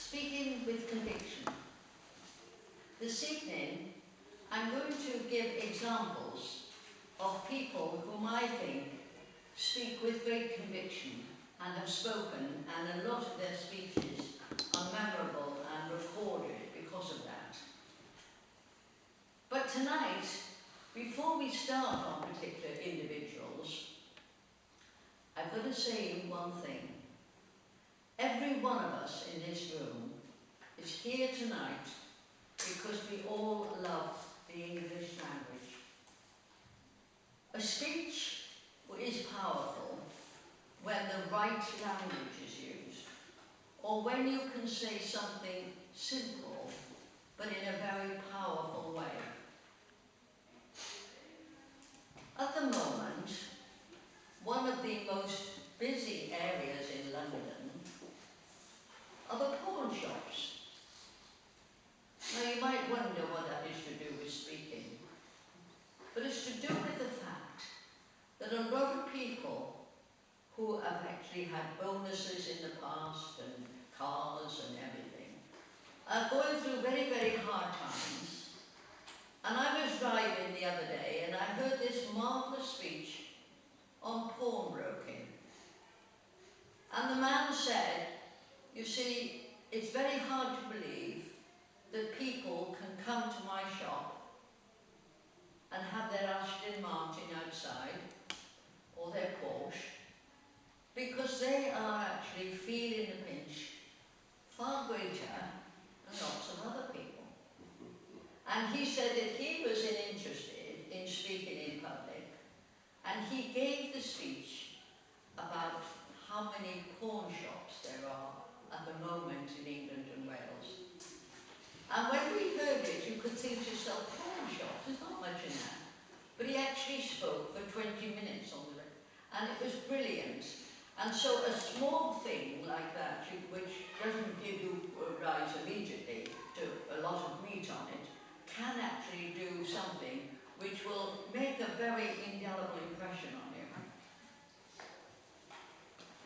Speaking with conviction. This evening, I'm going to give examples of people whom I think speak with great conviction and have spoken, and a lot of their speeches are memorable and recorded because of that. But tonight, before we start on particular individuals, I've got to say one thing. Every one of us in this room is here tonight because we all love the English language. A speech is powerful when the right language is used, or when you can say something simple but in a very powerful way. At the moment, one of the most busy areas in London are the pawn shops. Now you might wonder what that is to do with speaking, but it's to do with the fact that a lot of people who have actually had bonuses in the past and cars and everything are going through very, very hard times. And I was driving the other day and I heard this marvellous speech on pawnbroking. And the man said, you see, it's very hard to believe that people can come to my shop and have their Aston Martin outside, or their Porsche, because they are actually feeling the pinch far greater than lots of other people. And he said that he was interested in speaking in public, and he gave the speech about how many pawn shops there are at the moment in England and Wales. And when we heard it, you could think to yourself, pawn shops, there's not much in that. But he actually spoke for 20 minutes on the record, and it was brilliant. And so a small thing like that, which doesn't give you rise immediately to a lot of meat on it, can actually do something which will make a very indelible impression on you.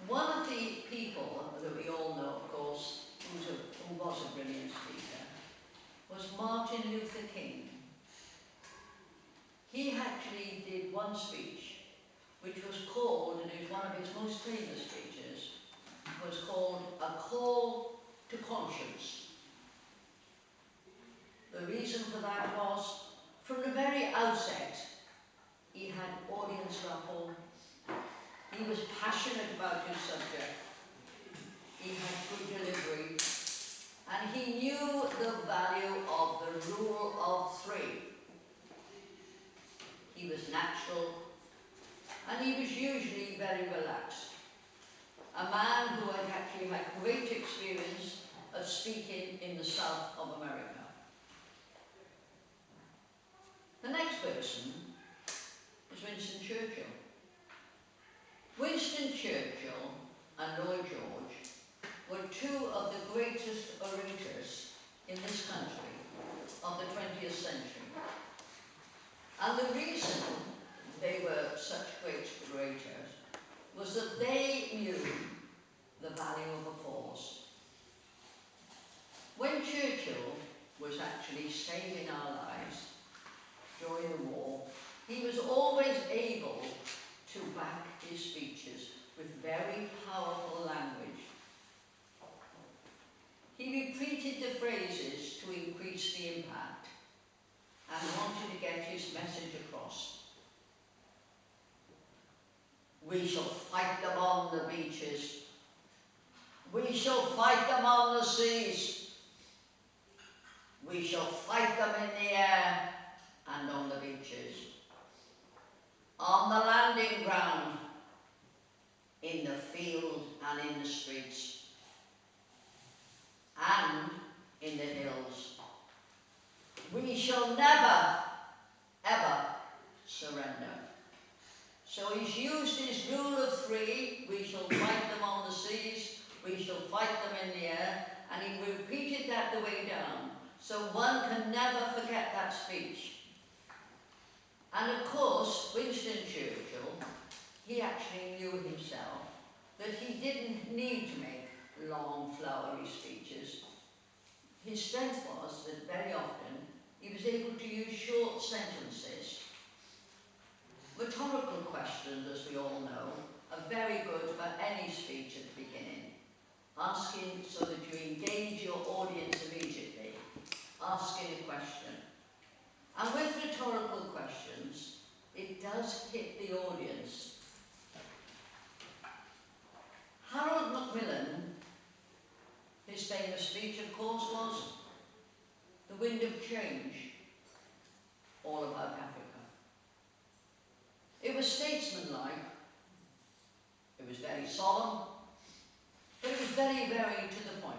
One of the people that we all know, of course, who was a brilliant speaker, was Martin Luther King. He actually did one speech which was called, and it was one of his most famous speeches, was called A Call to Conscience. The reason for that was, from the very outset, he had audience rapport, he was passionate about his subject, he had good delivery, and he knew the value of the rule of three. He was natural, and he was usually very relaxed. A man who had actually had great experience of speaking in the south of America. The next person is Winston Churchill. Winston Churchill and Lloyd George were two of the greatest orators in this country of the 20th century. And the reason they were such great orators was that they knew the value of applause. When Churchill was actually saving our lives during the war, he was always able to back his speeches with very powerful language. He repeated the phrases to increase the impact and wanted to get his message across. We shall fight them on the beaches. We shall fight them on the seas. We shall fight them in the air and on the beaches. On the landing ground, in the field and in the streets, and in the hills. We shall never, ever surrender. So he's used his rule of three. We shall fight them on the seas, we shall fight them in the air, and he repeated that the way down. So one can never forget that speech. And of course, Winston Churchill, he actually knew himself that he didn't need to make long, flowery speeches. his strength was that very often he was able to use short sentences. Rhetorical questions, as we all know, are very good for any speech at the beginning. Asking so that you engage your audience immediately. Asking a question. And with rhetorical questions, it does hit the audience. Harold Macmillan, his famous speech, of course, was The Wind of Change, all about Africa. It was statesmanlike, it was very solemn, but it was very, very to the point.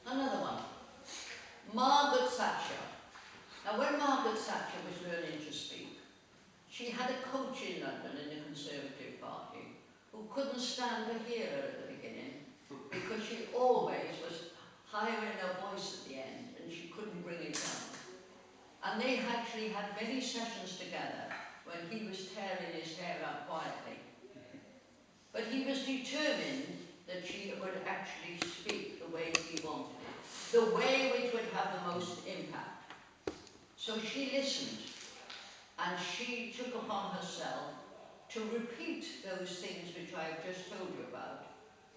Another one, Margaret Thatcher. Now, when Margaret Thatcher was learning to speak, she had a coach in London in the Conservative Party who couldn't stand to hear her at the beginning because she always was higher in her voice at the end and she couldn't bring it down. And they actually had many sessions together when he was tearing his hair out quietly. But he was determined that she would actually speak the way he wanted it, the way which would have the most impact. So she listened, and she took upon herself to repeat those things which I have just told you about,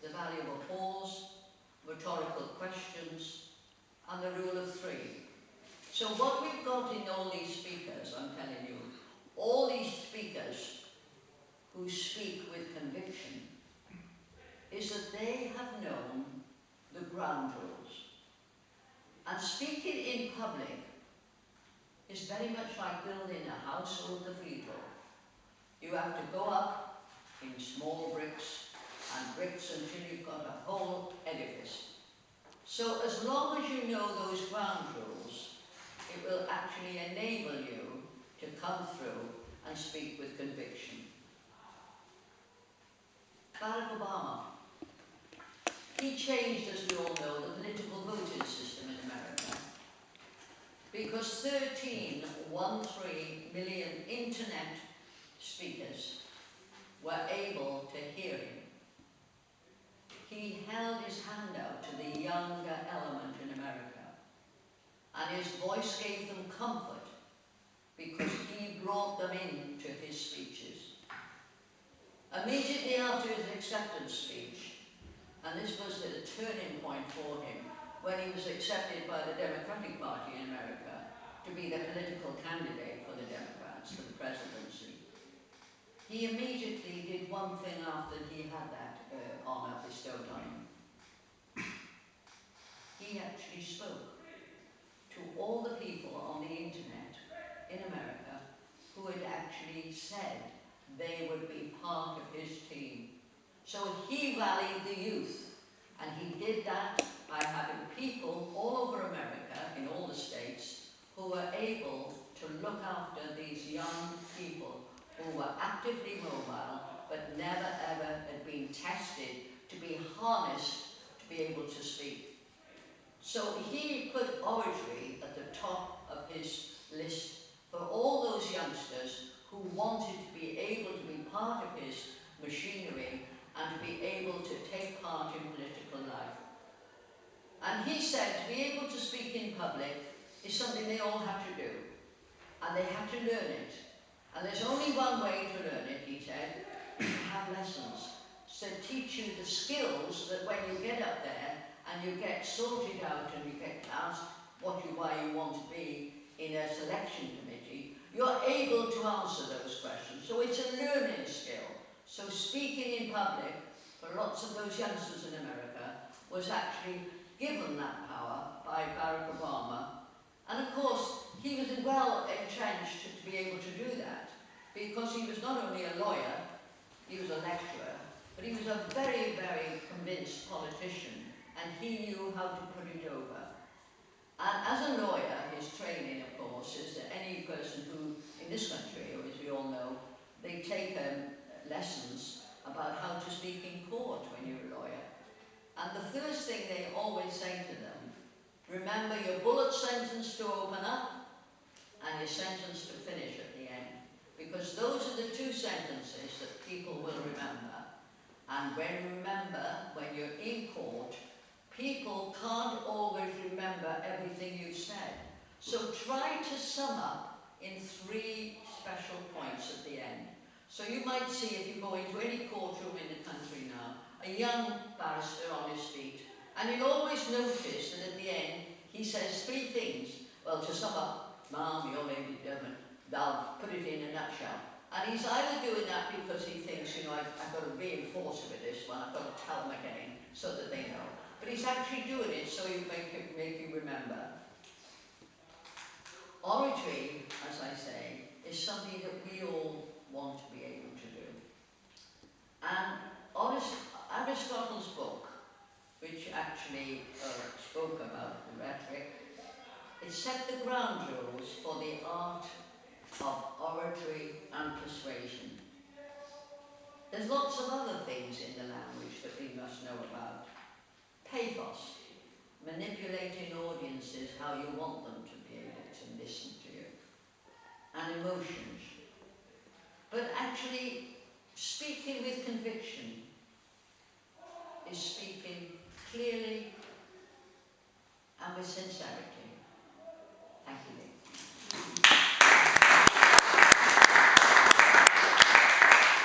the value of a pause, rhetorical questions, and the rule of three. So what we've got in all these speakers, I'm telling you, all these speakers who speak with conviction, is that they have known the ground rules. And speaking in public is very much like building a house or a cathedral. You have to go up in small bricks and bricks until you've got a whole edifice. So as long as you know those ground rules, it will actually enable you to come through and speak with conviction. Barack Obama, he changed, as we all know, the political voting system in America because 13 million internet speakers were able to hear him. He held his hand out to the younger element in America, and his voice gave them comfort because he brought them into his speeches. Immediately after his acceptance speech, and this was a turning point for him, when he was accepted by the Democratic Party in America to be the political candidate for the Democrats for the presidency, he immediately did one thing after he had that honour bestowed on him. He actually spoke to all the people on the internet in America who had actually said they would be part of his team. So he rallied the youth, and he did that by having people all over America, in all the states, who were able to look after these young people who were actively mobile, but never ever had been tested to be harnessed to be able to speak. So he put oratory at the top of his list for all those youngsters who wanted to be able to be part of his machinery and to be able to take part in political life. And he said to be able to speak in public is something they all have to do, and they have to learn it. And there's only one way to learn it, he said, to have lessons. So teach you the skills that when you get up there and you get sorted out and you get asked why you want to be in a selection committee, you're able to answer those questions. So it's a learning skill. So speaking in public, for lots of those youngsters in America, was actually given that power by Barack Obama. And of course, he was well entrenched to be able to do that, because he was not only a lawyer, he was a lecturer, but he was a very, very convinced politician, and he knew how to put it over. And as a lawyer, his training, of course, is that any person who, in this country, or as we all know, they take lessons about how to speak in court when you're a lawyer. And the first thing they always say to them, remember your bullet sentence to open up and your sentence to finish at the end. Because those are the two sentences that people will remember. And when you remember, when you're in court, people can't always remember everything you've said. So try to sum up in 3 special points at the end. So you might see, if you go into any courtroom in the country now, a young barrister on his feet, and you'll always notice that at the end he says 3 things. Well, to sum up, ma'am, your lady, I'll put it in a nutshell. And he's either doing that because he thinks, you know, I've got to reinforce with this one, I've got to tell them again so that they know. But he's actually doing it so you make you remember. Oratory, as I say, is something that we all want to be able to do. And Aristotle's book, which actually spoke about the rhetoric, it set the ground rules for the art of oratory and persuasion. There's lots of other things in the language that we must know about. Pathos, manipulating audiences how you want them to be able to listen to you. And emotions. But actually, speaking with conviction is speaking clearly and with sincerity. Thank you.